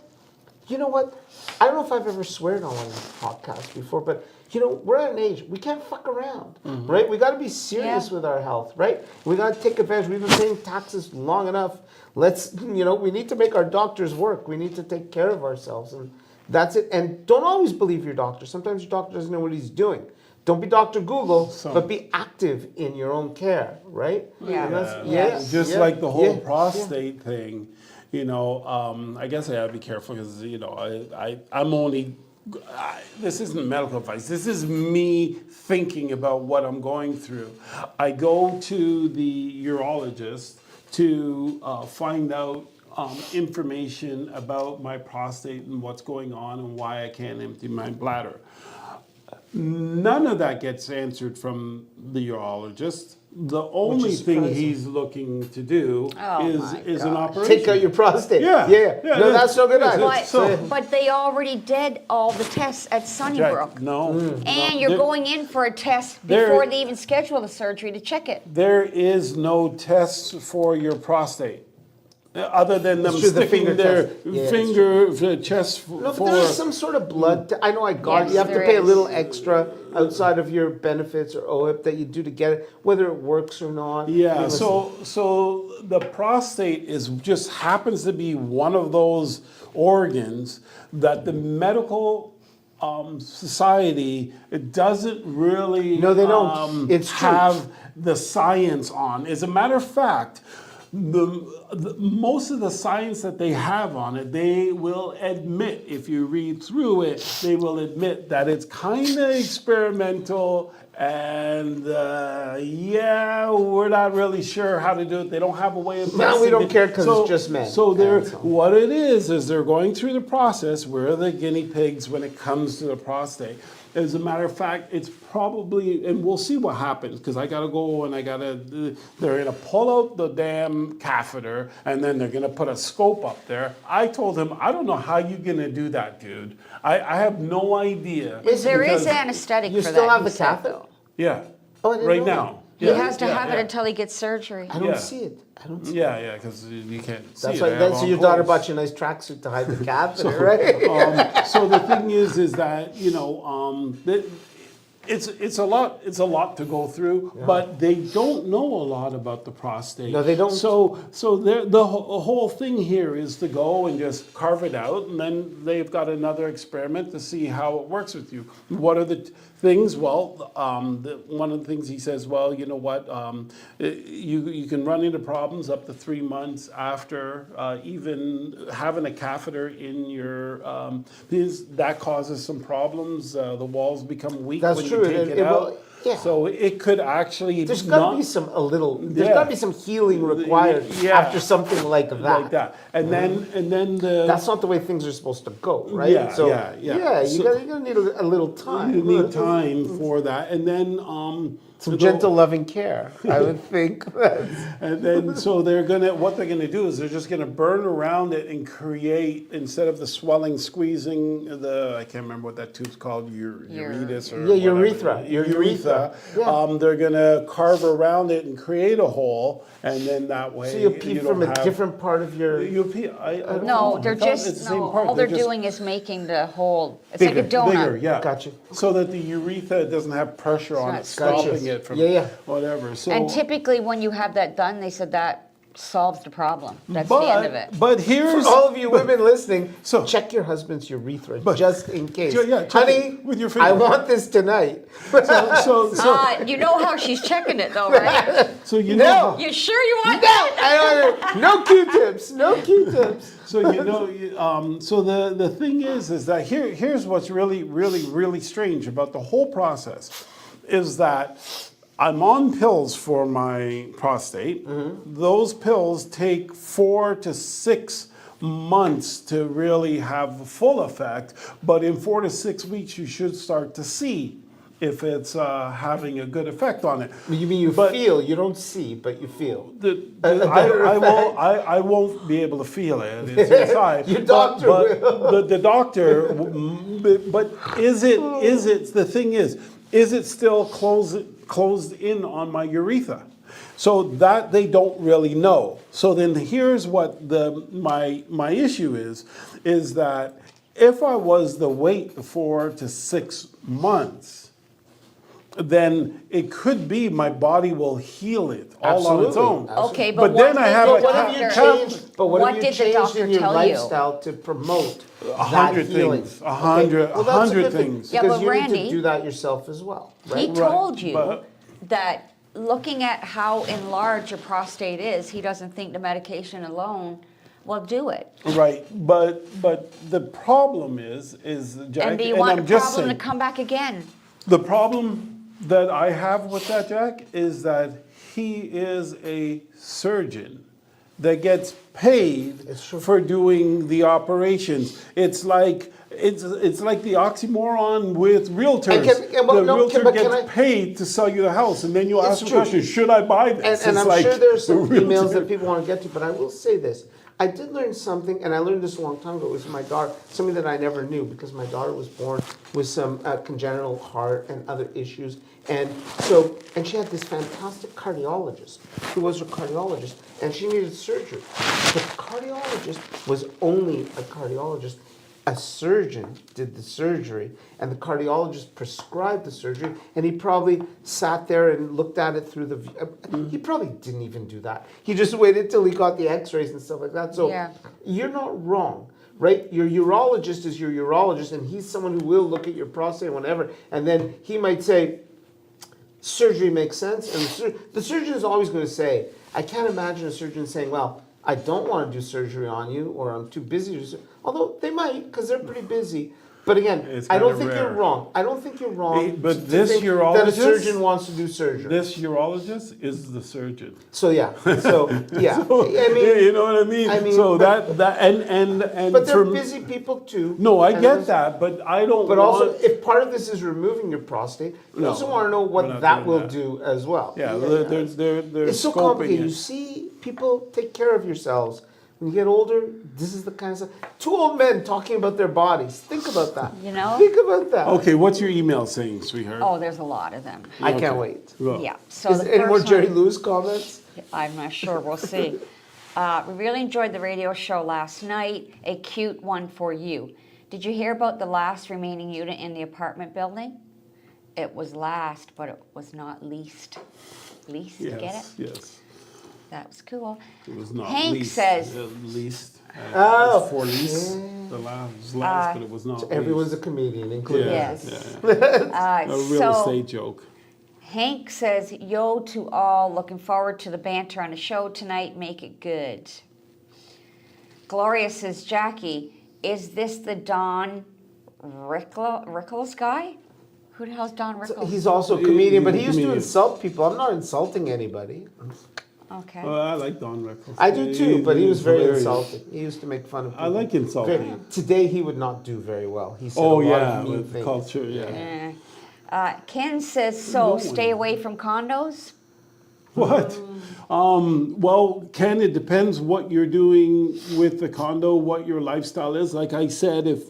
you know what? I don't know if I've ever sweared on one of these podcasts before, but you know, we're at an age we can't fuck around, right? We got to be serious Yeah. with our health, right? We got to take advantage. We've been paying taxes long enough. Let's, you know, we need to make our doctors work. We need to take care of ourselves, and that's it. And don't always believe your doctor. Sometimes your doctor doesn't know what he's doing. Don't be Dr. Google, but be active in your own care, right? Yeah. And that's- Just yeah, like the whole yeah, prostate thing, you know, I guess I gotta be careful because, you know, I'm only, this isn't medical advice. This is me thinking about what I'm going through. I go to the urologist to find out information about my prostate and what's going on and why I can't empty my bladder. None of that gets answered from the urologist. The only is thing surprising. he's looking to do Oh is my is an gosh. operation. Take out your prostate. Yeah. Yeah. Yeah, No, that's no good yes, either. it's- But, So- but they already did all the tests at Jack, Sunnybrook. no. And you're going in for a test There- before they even schedule the surgery to check it. There is no tests for your prostate. Other than them It's true, the sticking finger their test. Yeah, it's finger chest No, but for. there is some sort of blood. I know I got Yes, you have to there pay a is. little extra outside of your benefits or OHIP that you do to get it, whether it works or not. I Yeah, mean, so the prostate is just happens to be one of those organs that the medical society it doesn't really No, they don't. It's true. have the science on. As a matter of fact, the most of the science that they have on it, they will admit, if you read through it, they will admit that it's kind of experimental and yeah, we're not really sure how to do it. They don't have a way of No, we testing don't it. care 'cause it's just men. So they're, And so- what it is they're going through the process. We're the guinea pigs when it comes to the prostate. As a matter of fact, it's probably, and we'll see what happens, because I gotta go and they're gonna pull out the damn catheter, and then they're gonna put a scope up there. I told him, I don't know how you're gonna do that, dude. I have no idea. There is because- anesthetic You for still that, have he the said, catheter? though. Yeah, Oh, I didn't right know that. now. He Yeah, has to yeah, have yeah. it until he gets surgery. I don't Yeah. see it. I don't see it. Yeah, because you can't see That's it. why. I have Then, so on your daughter holes. bought you a nice tracksuit to hide the catheter, right? So the thing is that it's a lot to go through, but they don't know a lot about the prostate. No, they don't. So the whole thing here is to go and just carve it out, and then they've got another experiment to see how it works with you. What are the things? Well, one of the things he says, well, you know what, you can run into problems up to 3 months after even having a catheter in your, because that causes some problems. The walls become weak That's when true, you take and it it out. will- yeah. So it could actually There's got to not be there's Yeah. got to be some healing required Yeah. after something like that. like that. And then the That's not the way things are supposed to go, right? Yeah, so, yeah. you're So- gonna need a little time. you need time for that. And then Some gentle, loving care, I would think. And then, so what they're gonna do is they're just gonna burn around it and create, instead of the swelling, squeezing I can't remember what that tube's called, uretus or Yeah, whatever. urethra. Your urethra. Yeah. They're gonna carve around it and create a hole, and then that way. So you pee you from don't a have- different part of your. You pee, I don't No, know. they're I thought it's just, the same no, part. all they're just doing is making the hole, it's like a Bigger, donut. Bigger, yeah. Gotcha. So that the urethra doesn't have pressure on not it, stopping Gotcha. it from Yeah, yeah. whatever, so. And typically, when you have that done, they said that solves the problem. That's the end of it. But here's. For all of you women listening, So- check your husband's urethra just in case. Yeah, check Honey, it with your I finger. want this tonight. So You know how she's checking it though, right? you No. know. You sure you want No, that? I don't, no Q-tips, no Q-tips. So so the thing is that here's what's really strange about the whole process, is that I'm on pills for my prostate. Those pills take 4 to 6 months to really have full effect, but in 4 to 6 weeks you should start to see if it's having a good effect on it. You mean you But- feel, you don't see, but you feel. I won't be able to feel it. It's inside. Your doctor but the doctor. But is it? The thing is it still closed in on my urethra? So that they don't really know. So then here's what my issue is that if I was to wait 4 to 6 months, then it could be my body will heal it all on its Absolutely. own. Okay, But but then what I did have the But a what have you doctor- changed? But what, What have you did the changed doctor in your tell you? lifestyle to promote that 100 healing? things, 100 Well, that's a 100 good thing, things. Yeah, because but you need Randy- to do that yourself as well, right? He told you but- that looking at how enlarged your prostate is, he doesn't think the medication alone will do it. Right, but the problem is Jack, And do you and want I'm the just problem to saying, come back again? the problem that I have with that, Jack, is that he is a surgeon that gets paid It's true. for doing the operations. It's like the oxymoron with realtors. The realtor but can gets I- paid to sell you the house, and then you ask the true. question, should I buy this? And It's I'm like sure there's the some emails realtor- that people want to get to, but I will say this. I did learn something, and I learned this a long time ago. It was my daughter, something that I never knew, because my daughter was born with some congenital heart and other issues. And she had this fantastic cardiologist, who was her cardiologist, and she needed surgery. But the cardiologist was only a cardiologist. A surgeon did the surgery, and the cardiologist prescribed the surgery, and he probably sat there and looked at it through the. He probably didn't even do that. He just waited till he got the X-rays and stuff like that. So Yeah. you're not wrong, right? Your urologist is your urologist, and he's someone who will look at your prostate, whatever, and then he might say, surgery makes sense, and the surgeon is always going to say, I can't imagine a surgeon saying, well, I don't want to do surgery on you, or I'm too busy to do. Although they might, because they're pretty busy. But again, It's I don't kinda think you're rare. wrong. I don't think you're wrong. But to this think that a urologist- surgeon wants to do surgery. This urologist is the surgeon. So yeah, so yeah. I mean, You know what I mean? I mean, so but- that and but they're for- busy people too. No, I and get there's- that, but I don't. But want, also, if part of this is removing your prostate, you No, also want to know we're what not that doing will that. do as well. yeah, they're It's so scoping complicated. You it. see, people take care of yourselves. When you get older, this is the kind of stuff. Two old men talking about their bodies. Think about that. You know? Think about that. Okay, what's your email saying, sweetheart? Oh, there's a lot of them. I can't Okay. wait. Well, Yeah. So Is the there any more first Jerry one- Lewis comments? I'm not sure. We'll see. We really enjoyed the radio show last night. A cute one for you. Did you hear about the last remaining unit in the apartment building? It was last, but it was not leased. Leased, Yes, get it? yes. That was cool. It was not Hank leased. says- Leased. Oh. It was for lease. The last was last, but it was not. Everyone's a leased. comedian, including Yeah, Yes. yeah. A real So- estate joke. Hank says, yo to all, looking forward to the banter on the show tonight, make it good. Gloria says, Jackie, is this the Don Rickles guy? Who the hell's Don Rickles? He's also a comedian, but he He's a used to comedian. insult people. I'm not insulting anybody. Okay. I like Don Rickles. I do too, but he was very hilarious. insulting. He used to make fun of people. I like insulting. Today he would not do very well. He said Oh a lot yeah, of mean with things. culture, yeah. Ken says, so stay away from condos? What? Well, Ken, it depends what you're doing with the condo, what your lifestyle is. Like I said, if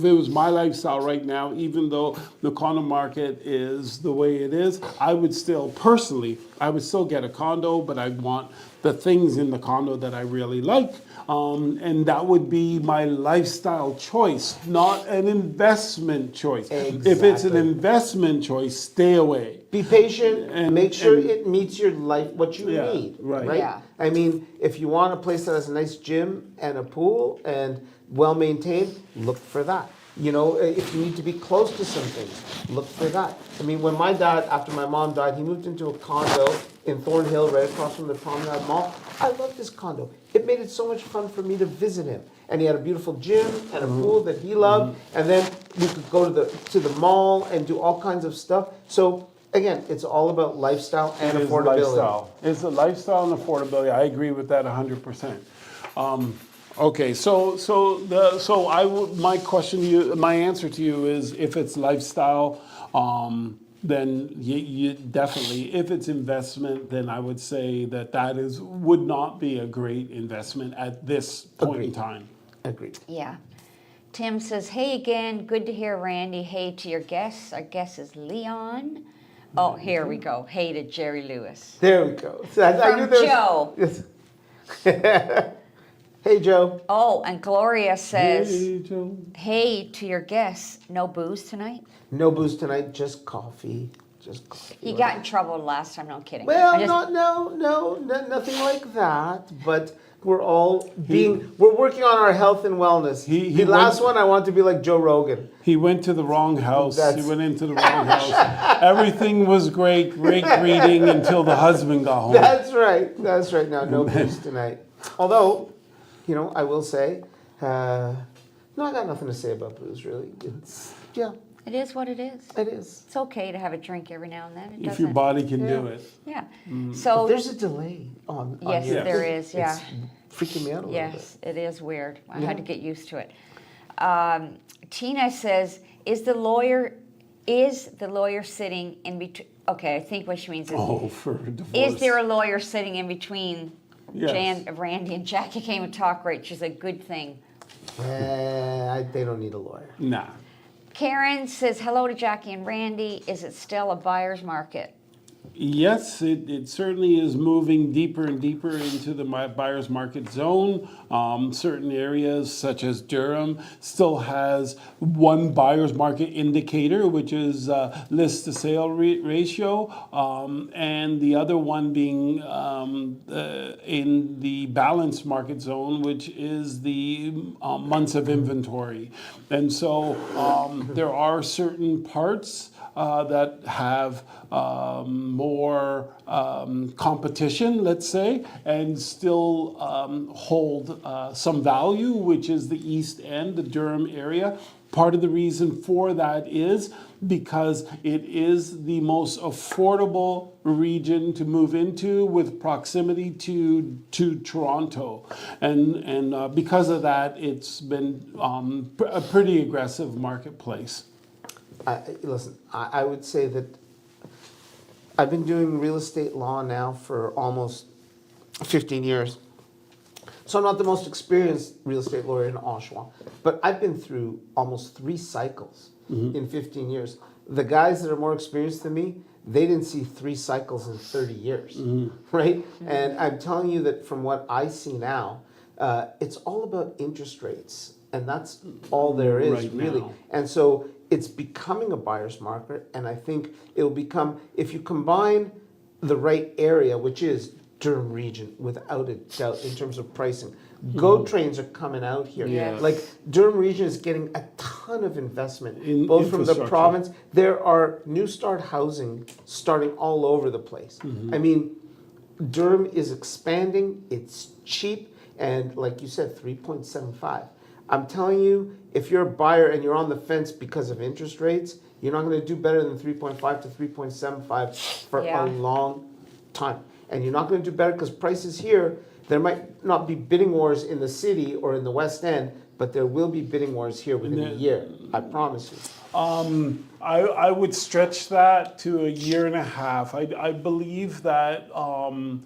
it was my lifestyle right now, even though the condo market is the way it is, I would still get a condo, but I want the things in the condo that I really like. And that would be my lifestyle choice, not an investment choice. If it's an Exactly. investment choice, stay away. Be patient and make sure and- it meets your life, what you Yeah, need. right. Yeah. I mean, if you want a place that has a nice gym and a pool and well maintained, look for that. You know, if you need to be close to some things, look for that. I mean, when my dad, after my mom died, he moved into a condo in Thornhill, right across from the Promenade Mall. I loved this condo. It made it so much fun for me to visit him. And he had a beautiful gym and a pool that he loved. And then we could go to the mall and do all kinds of stuff. So again, it's all about lifestyle and It is affordability. lifestyle. It's a lifestyle and affordability. I agree with that 100%. Okay, my answer to you is if it's lifestyle, then you definitely. If it's investment, then I would say that would not be a great investment at this point in Agreed. time. Agreed. Yeah. Tim says, hey again, good to hear Randy. Hey to your guests. Our guest is Leon. Oh, here we go. Hey to Jerry Lewis. There we go. So I From knew there was- Joe. Yes. Hey, Joe. Oh, and Gloria says, Hey, Joe. hey to your guests. No booze tonight? No booze tonight, just coffee. Just coffee. He got in trouble last time. No kidding. Well, I just- nothing like that. But we're all we're working on our health and wellness. He the last went- one, I want to be like Joe Rogan. He went to the wrong house. That's- He went into the wrong house. Everything was great greeting until the husband got home. That's right. That's right. Now, no booze tonight. Although, I will say, no, I got nothing to say about booze, really. It is what it is. It is. It's okay to have a drink every now and then. It If your doesn't- body can do it. Yeah. But So, there's a delay on yes, your- there is, yeah. It's freaking me out a little bit. Yes, it is weird. I Yeah. had to get used to it. Tina says, is the lawyer sitting in between? Okay, I think what she means is, Oh, for divorce. is there a lawyer sitting in between Yes. Randy and Jackie came and talk right, which is a good thing. They don't need a lawyer. Nah. Karen says, hello to Jackie and Randy. Is it still a buyer's market? Yes, it certainly is moving deeper and deeper into the buyer's market zone. Certain areas, such as Durham, still has one buyer's market indicator, which is list to sale ratio, and the other one being in the balanced market zone, which is the months of inventory. And so there are certain parts that have more competition, let's say, and still hold some value, which is the East End, the Durham area. Part of the reason for that is because it is the most affordable region to move into with proximity to Toronto. And because of that, it's been a pretty aggressive marketplace. Listen, I would say that I've been doing real estate law now for almost 15 years. So I'm not the most experienced real estate lawyer in Oshawa, but I've been through almost 3 cycles in 15 years. The guys that are more experienced than me, they didn't see 3 cycles in 30 years, right? And I'm telling you that from what I see now, it's all about interest rates. And that's all there is, Right really. now. And so it's becoming a buyer's market, and I think it'll become, if you combine the right area, which is Durham region, without a doubt, in terms of pricing. GO trains are coming out here. Yes. Like Durham region is getting a ton of investment, In both from the infrastructure. province. There are new start housing starting all over the place. I mean, Durham is expanding, it's cheap, and like you said, 3.75. I'm telling you, if you're a buyer and you're on the fence because of interest rates, you're not going to do better than 3.5 to 3.75 for Yeah. a long time. And you're not going to do better because prices here, there might not be bidding wars in the city or in the West End, but there will be bidding wars here within a year. I promise you. I would stretch that to a year and a half. I believe that we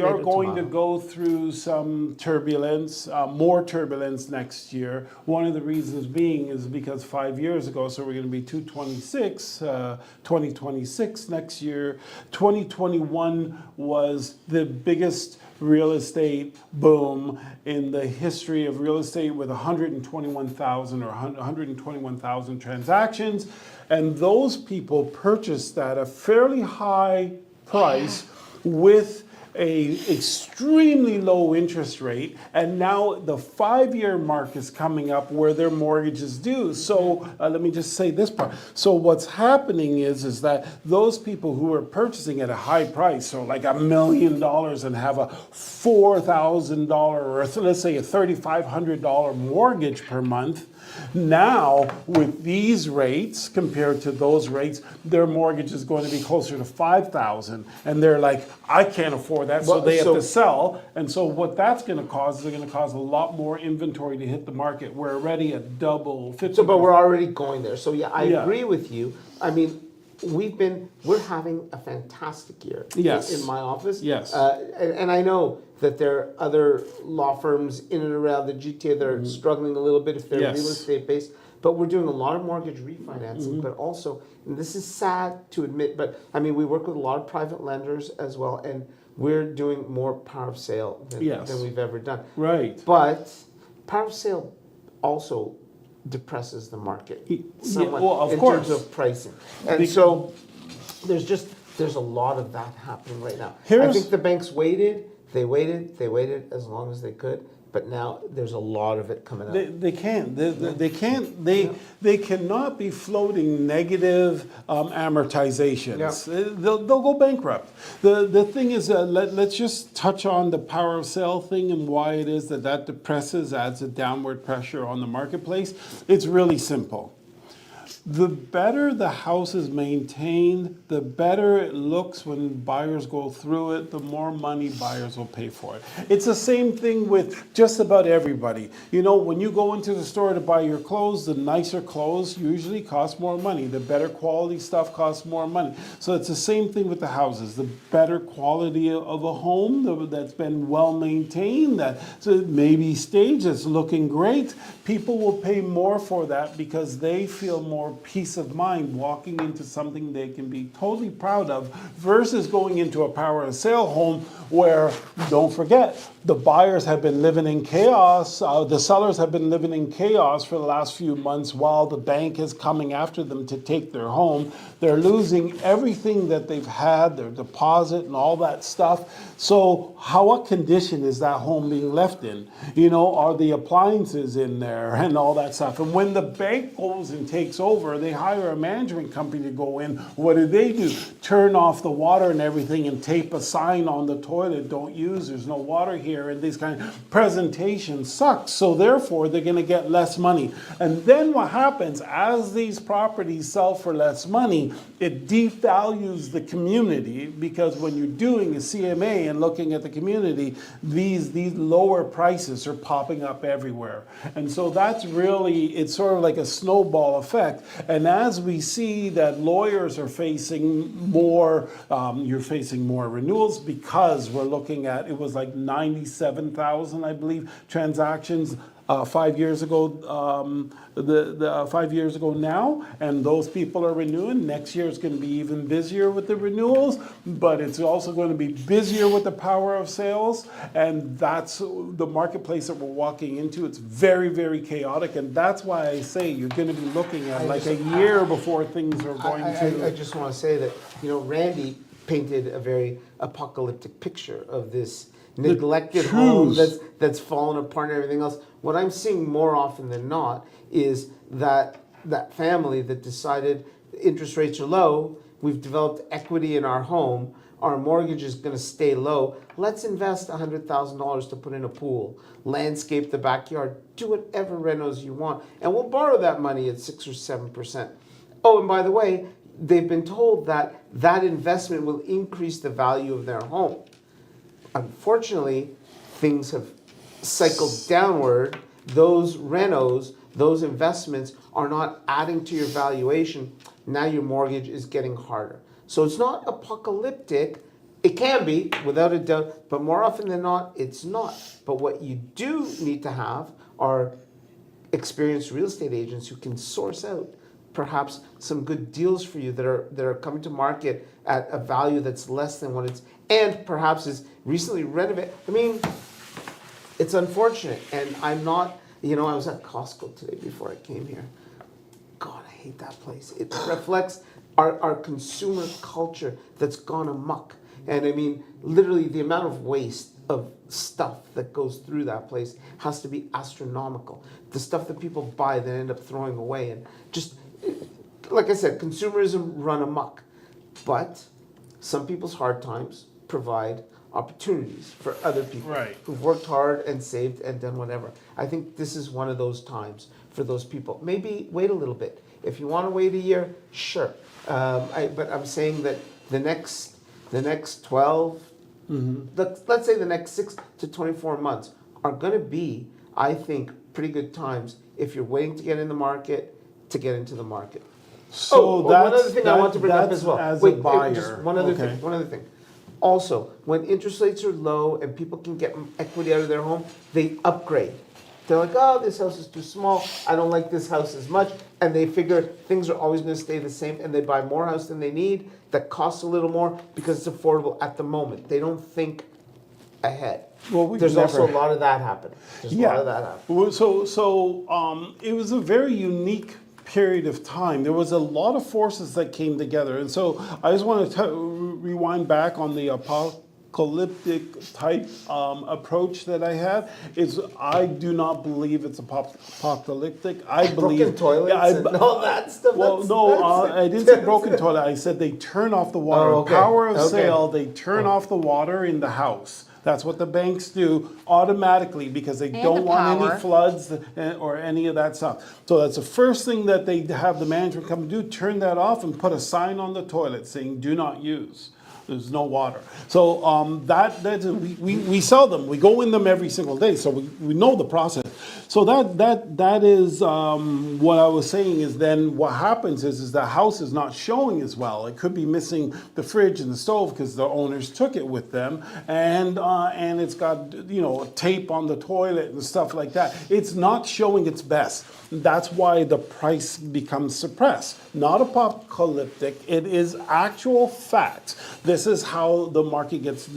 are Tomato, going to tomato. go through some turbulence, more turbulence next year. One of the reasons being is because 5 years ago, so we're going to be 2026 next year. 2021 was the biggest real estate boom in the history of real estate with 121,000 transactions. And those people purchased at a fairly high price with a extremely low interest rate, and now the 5-year mark is coming up where their mortgage is due. So let me just say this part. So what's happening is that those people who are purchasing at a high price, so like $1 million and have a $4,000 or let's say a $3,500 mortgage per month, now with these rates compared to those rates, their mortgage is going to be closer to $5,000, and they're like, I can't afford that, so Well, they have so- to sell. And so what that's going to cause is they're going to cause a lot more inventory to hit the market. We're already at double, 50%. So, but we're already going there. So yeah, I Yeah. agree with you. I mean, we're having a fantastic year Yes. in my office. Yes. And I know that there are other law firms in and around the GTA that are struggling a little bit if they're Yes. real estate based. But we're doing a lot of mortgage refinancing, but also, and this is sad to admit, but I mean, we work with a lot of private lenders as well, and we're doing more power of sale Yes. than we've ever done. Right. But power of sale also depresses the market somewhat well, of in course. terms of pricing. And Be- so there's a lot of that happening right now. I Here's- think the banks waited as long as they could, but now there's a lot of it coming out. They can't. They can't. They cannot be floating negative amortizations. They'll go bankrupt. The thing is, let's just touch on the power of sale thing and why it is that depresses, adds a downward pressure on the marketplace. It's really simple. the better the house is maintained, the better it looks when buyers go through it, the more money buyers will pay for it. It's the same thing with just about everybody. You know, when you go into the store to buy your clothes, the nicer clothes usually cost more money. The better quality stuff costs more money. So it's the same thing with the houses. The better quality of a home that's been well maintained, that so maybe staged, it's looking great, people will pay more for that because they feel more peace of mind walking into something they can be totally proud of versus going into a power of sale home where, don't forget, the buyers have been living in chaos, the sellers have been living in chaos for the last few months while the bank is coming after them to take their home. They're losing everything that they've had, their deposit and all that stuff. So what condition is that home being left in? You know, are the appliances in there and all that stuff? And when the bank goes and takes over, they hire a management company to go in. What do? Turn off the water and everything and tape a sign on the toilet, don't use, there's no water here, and these kind of presentation sucks. So therefore, they're gonna get less money. And then what happens, as these properties sell for less money, it devalues the community, because when you're doing a CMA and looking at the community, these lower prices are popping up everywhere. And so that's really, it's sort of like a snowball effect. And as we see that lawyers are facing more, you're facing more renewals, because we're looking at, it was like 97,000, I believe, transactions 5 years ago, 5 years ago now, and those people are renewing. Next year is going to be even busier with the renewals, but it's also going to be busier with the power of sales, and that's the marketplace that we're walking into. It's very, very chaotic, and that's why I say you're going to be looking at like a year before things are going to... I just want to say that, you know, Randy painted a very apocalyptic picture of this neglected home that's fallen apart and everything else. What I'm seeing more often than not is that family that decided interest rates are low, we've developed equity in our home, our mortgage is going to stay low, let's invest $100,000 to put in a pool, landscape the backyard, do whatever renos you want, and we'll borrow that money at 6 or 7%. Oh, and by the way, they've been told that that investment will increase the value of their home. Unfortunately, things have cycled downward. Those renos, those investments are not adding to your valuation. Now your mortgage is getting harder. So it's not apocalyptic. It can be, without a doubt, but more often than not, it's not. But what you do need to have are experienced real estate agents who can source out perhaps some good deals for you that are coming to market at a value that's less than what it's, and perhaps is recently renovated. I mean, it's unfortunate, and I'm not, you know, I was at Costco today before I came here. God, I hate that place. It reflects our consumer culture that's gone amok. And I mean, literally the amount of waste of stuff that goes through that place has to be astronomical. The stuff that people buy that end up throwing away, and just, like I said, consumerism run amok. But some people's hard times provide opportunities for other people who've worked hard and saved and done whatever. I think this is one of those times for those people. Maybe wait a little bit. If you want to wait a year, sure. But I'm saying that the next 12, let's say the next 6 to 24 months are going to be, I think, pretty good times if you're waiting to get in the market, to get into the market. So one other thing I want to bring up as well. As a buyer. Just one other thing. Also, when interest rates are low and people can get equity out of their home, they upgrade. They're like, oh, this house is too small. I don't like this house as much. And they figure things are always going to stay the same, and they buy more house than they need that costs a little more because it's affordable at the moment. They don't think ahead. Well, There's also a lot of that happening. So it was a very unique period of time. There was a lot of forces that came together. And so I just want to rewind back on the apocalyptic type approach that I had. Is I do not believe it's apocalyptic. I believe broken toilets and all that stuff. Well, I didn't say broken toilet. I said they turn off the water. Oh, okay. Power of sale. They turn off the water in the house. That's what the banks do automatically because they And don't the want power. any floods or any of that stuff. So that's the first thing that they have the management come and do, turn that off and put a sign on the toilet saying, do not use. There's no water. So we sell them. We go in them every single day. So we know the process. So that is what I was saying is then what happens is the house is not showing as well. It could be missing the fridge and the stove because the owners took it with them, and it's got tape on the toilet and stuff like that. It's not showing its best. That's why the price becomes suppressed. Not apocalyptic. It is actual facts. This is how the market gets.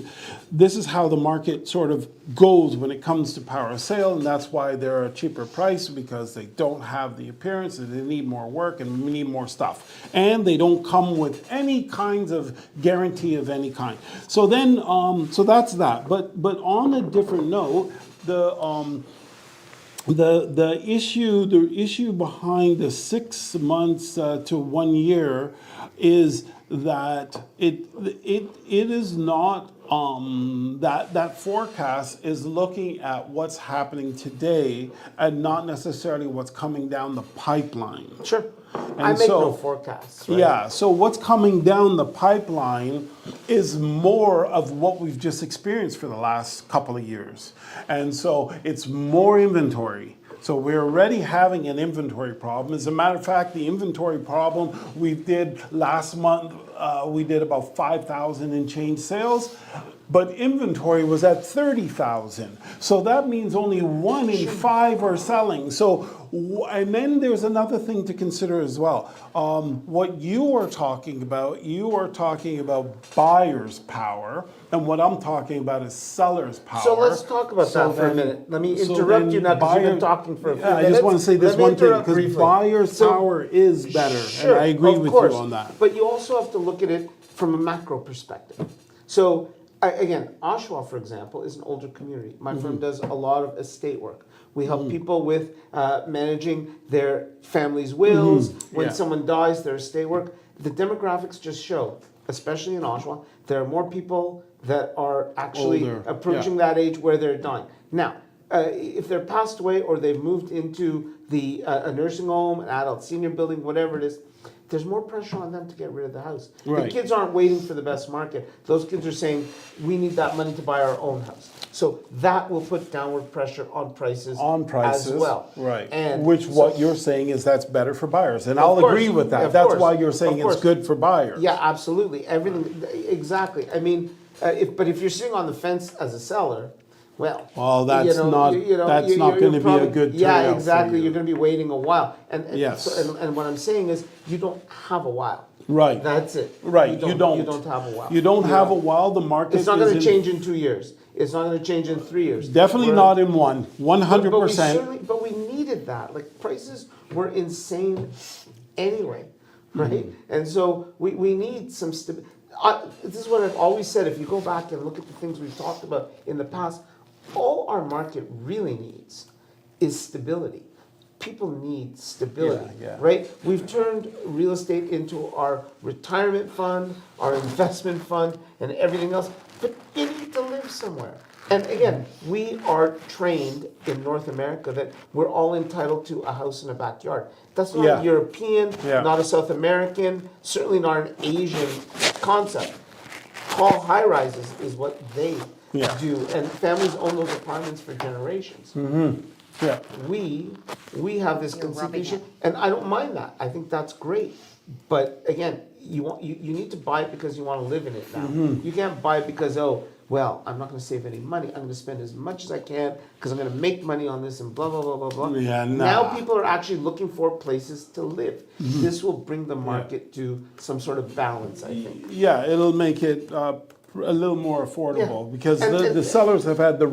This is how the market sort of goes when it comes to power of sale, and that's why they're a cheaper price because they don't have the appearance and they need more work and we need more stuff, and they don't come with any kinds of guarantee of any kind. So then, so that's that. But on a different note, the issue behind the 6 months to 1 year is that it is not that forecast is looking at what's happening today and not necessarily what's coming down the pipeline. Sure. And I make so- no forecasts. Right? Yeah, so what's coming down the pipeline is more of what we've just experienced for the last couple of years. And so it's more inventory. So we're already having an inventory problem. As a matter of fact, the inventory problem we did last month, we did about 5,000 and change sales, but inventory was at 30,000. So that means only 1 in 5 are selling. So, and then there's another thing to consider as well. What you are talking about buyer's power, and what I'm talking about is seller's power. So let's talk about So that for a then- minute. Let me so interrupt then you now because you've been buyer- talking for a few Yeah, minutes. I just want to say this Let me one thing, interrupt because briefly. buyer's So- power is better, Sure, and I agree of with course. you on that. But you also have to look at it from a macro perspective. So again, Oshawa, for example, is an older community. My Mm-hmm. firm does a lot of estate work. We help people with managing their family's wills. When Yeah. someone dies, their estate work. The demographics just show, especially in Oshawa, there are more people that are actually Older, approaching that age where they're dying. Now, if they're passed away or they've moved into a nursing home, an adult senior building, whatever it is, there's more pressure on them to get rid of the house. Right. The kids aren't waiting for the best market. Those kids are saying, we need that money to buy our own house. So that will put downward pressure on prices as well. Right. And Which so- what you're saying is that's better for buyers, and Of I'll course, agree with that. of That's course, why you're saying of it's course. good for buyers. Yeah, absolutely. Everything, exactly. I mean, if you're sitting on the fence as a seller, well, Well, that's not you're gonna be a good Yeah, turnout for exactly. you. You're going to be waiting a while, and Yes. and what I'm saying is, you don't have a while. Right. That's it. Right, you don't. You don't have a while. You don't have a while, the market It's not going to is change in 2 years. It's not going to change in 3 years. definitely We're- not in 100%. But we needed that. Like prices were insane anyway, right? Mm-hmm. And so we need some stability. This is what I've always said. If you go back and look at the things we've talked about in the past, all our market really needs is stability. People need stability, Yeah, yeah. right? We've turned real estate into our retirement fund, our investment fund, and everything else. But you need to live somewhere. And again, we are trained in North America that we're all entitled to a house and a backyard. That's not Yeah. a European, Yeah. not a South American, certainly not an Asian concept. Tall high rises is what they Yeah. do, and families own those apartments for generations. Yeah. We have this You're rubbing constitution, and I don't mind that. I think that's great. But again, you need to buy it because you want to live in it now. Mm-hmm. You can't buy it because, oh, well, I'm not going to save any money. I'm going to spend as much as I can because I'm going to make money on this and blah blah blah blah blah. Yeah, Now nah. people are actually looking for places to live. This will bring the market to some sort of balance, I think. Yeah, it'll make it a little more affordable Yeah. because And- the and- sellers have had the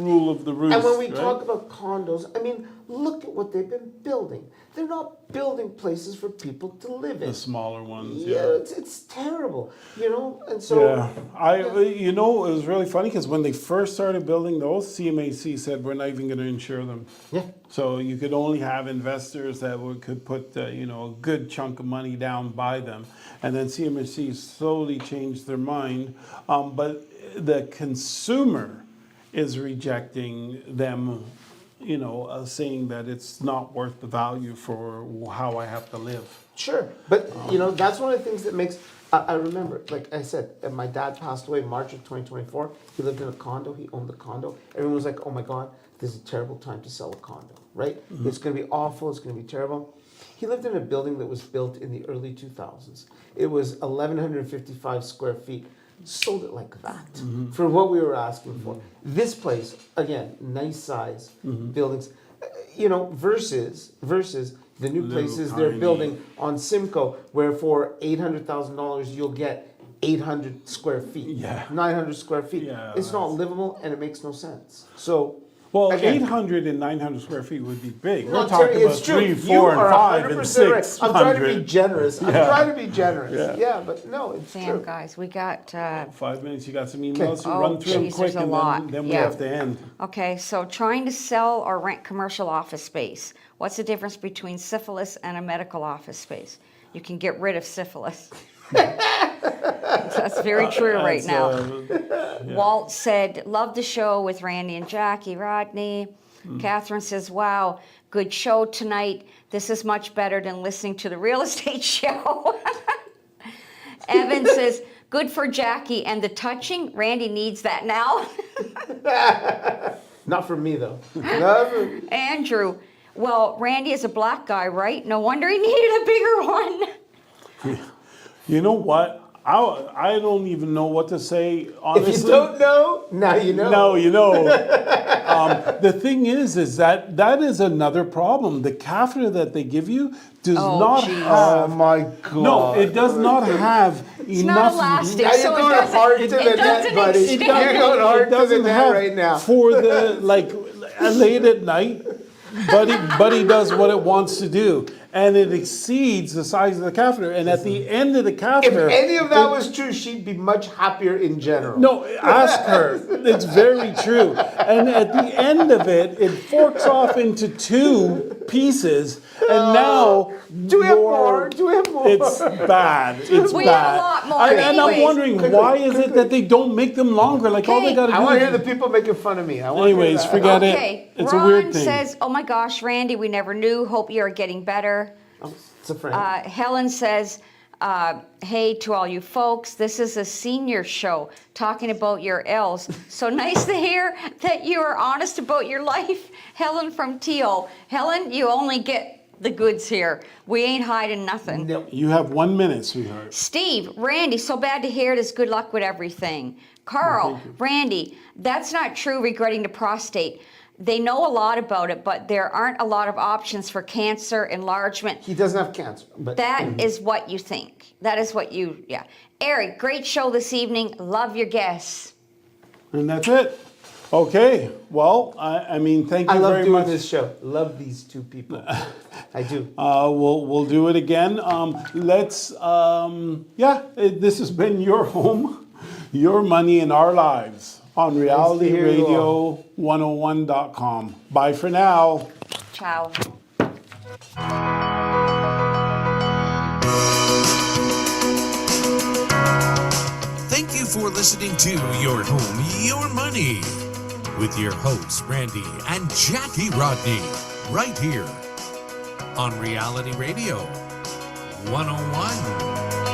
rule of the roost. And when we right? talk about condos, I mean, look at what they've been building. They're not building places for people to live in. The smaller ones, Yeah, it's terrible, you know. And so Yeah, you know, it was really funny because when they first started building those, CMHC said we're not even going to insure them. yeah, So you could only have investors that could put, you know, a good chunk of money down by them. And then CMHC slowly changed their mind. But the consumer is rejecting them, you know, saying that it's not worth the value for how I have to live. sure. But you know, that's one of the things that makes. I remember, like I said, my dad passed away in March of 2024. He lived in a condo. He owned the condo. Everyone was like, "Oh my God, this is a terrible time to sell a condo, right? It's going to be awful. It's going to be terrible." He lived in a building that was built in the early 2000s. It was 1,155 square feet. Sold it like that for what we were asking for. This place, again, nice size buildings, you know, versus the new Little places they're tiny. building on Simcoe, where for $800,000 you'll get 800 square feet, Yeah. 900 square feet. Yeah, It's not livable and it makes no sense. So, Well, again, 800 and 900 square feet would be big. no, We're talking Terry, about it's true. 3, You 4, and are 5, and 100% right. 600. I'm trying to be generous. I'm Yeah. trying to be generous. Yeah. Yeah, but no, it's Damn, true. guys, we got. 5 minutes, you got some emails, you Oh, run through them geez, quick, there's a and lot. then we Yeah. have to end. Okay, so trying to sell or rent commercial office space. What's the difference between syphilis and a medical office space? You can get rid of syphilis. That's very true right That's, now. Walt said, love the show with Randy and Jackie Rodney. Catherine says, wow, good show tonight. This is much better than listening to the real estate show. Evan says, good for Jackie and the touching. Randy needs that now. Not for me though. Not for me. Andrew, well, Randy is a black guy, right? No wonder he needed a bigger one. You know what? I don't even know what to say, honestly. If you don't know, now you know. No, you know. The thing is that is another problem. The catheter that they give you does not Oh have. my God. No, it does not have It's enough. not elastic, Now you're so it going doesn't, hard to it the net, doesn't buddy. extend. You're going hard to the net right now. For the late at night. Buddy does what it wants to do, and it exceeds the size of the catheter. And at the end of the If catheter, any of that was true, she'd be much happier in general. no, ask her. It's very true. And at the end of it, it forks off into 2 pieces, and now Do we have you're- more? Do we have more? It's bad. It's We bad. have a lot more And I'm anyways. wondering, why is it that they don't make them longer? Like all they Okay. got to do. I want to is- hear the people making fun of me. I want to hear Anyways, that. forget Okay, it. It's Ron a weird thing. says, oh my gosh, Randy, we never knew. Hope you're getting better. Oh, it's a friend. Helen says, hey to all you folks, this is a senior show talking about your ills. So nice to hear that you are honest about your life. Helen from Teal. Helen, you only get the goods here. We ain't hiding nothing. No. You have 1 minute, sweetheart. Steve, Randy, so bad to hear this. Good luck with everything. Carl, Randy, that's not true regarding the prostate. They know a lot about it, but there aren't a lot of options for cancer, enlargement. He doesn't have cancer, but That is what you think. That is what you, yeah. Eric, great show this evening. Love your guests. And that's it. Okay. Well, I mean, thank you I love very doing much. this show. Love these 2 people. I do. We'll do it again. This has been your home, your money, and our lives on Nice to hear you all. realityradio101.com. Bye for now. Ciao. Thank you for listening to Your Home, Your Money with your hosts, Randy and Jackie Rodney, right here on Reality Radio 101.